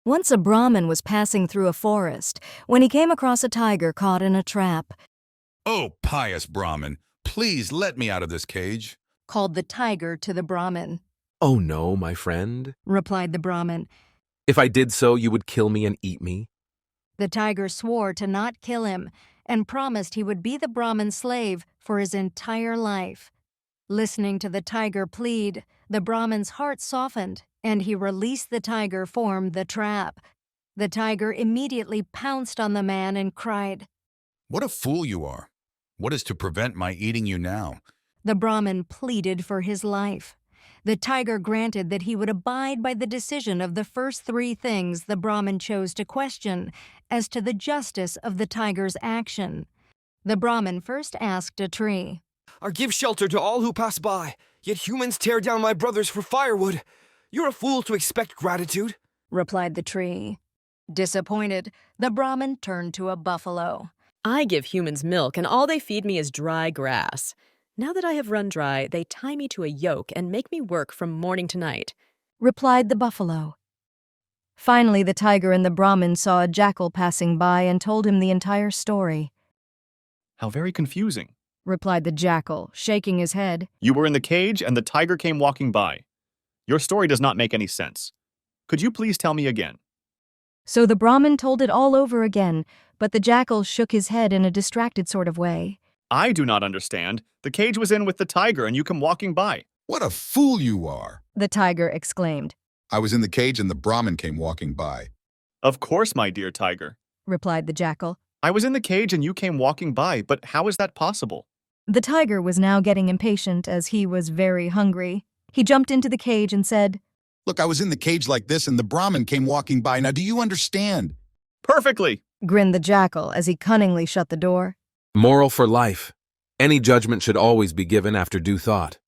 Once a Brahmin was passing through a forest when he came across a tiger caught in a trap. "Oh, pious Brahmin, please let me out of this cage." Called the tiger to the Brahmin. "Oh no, my friend. Replied the Brahmin. If I did so, you would kill me and eat me." The tiger swore to not kill him and promised he would be the Brahmin's slave for his entire life. Listening to the tiger plead, the Brahmin's heart softened and he released the tiger from the trap. The tiger immediately pounced on the man and cried. "What a fool you are. What is to prevent my eating you now?" The Brahmin pleaded for his life. The tiger granted that he would abide by the decision of the first three things the Brahmin chose to question as to the justice of the tiger's action. The Brahmin first asked a tree, "I give shelter to all who pass by, yet humans tear down my brothers for firewood. You're a fool to expect gratitude." replied the tree. Disappointed, the Brahmin turned to a buffalo. "I give humans milk, and all they feed me is dry grass. Now that I have run dry, they tie me to a yoke and make me work from morning to night," replied the buffalo. Finally, the tiger and the Brahmin saw a jackal passing by and told him the entire story. "How very confusing. Replied the jackal, shaking his head. You were in the cage and the tiger came walking by. Your story does not make any sense. Could you please tell me again?" So the Brahmin told it all over again, but the jackal shook his head in a distracted sort of way. "I do not understand. The cage was in with the tiger and you come walking by." "What a fool you are." The tiger exclaimed. "I was in the cage and the Brahmin came walking by." "Of course, my dear tiger. Replied the jackal. I was in the cage and you came walking by, but how is that possible?" The tiger was now getting impatient as he was very hungry. He jumped into the cage and said, "Look, I was in the cage like this and the Brahmin came walking by. Now do you understand?" "Perfectly." grinned the jackal as he cunningly shut the door. Moral for life. Any judgment should always be given after due thought.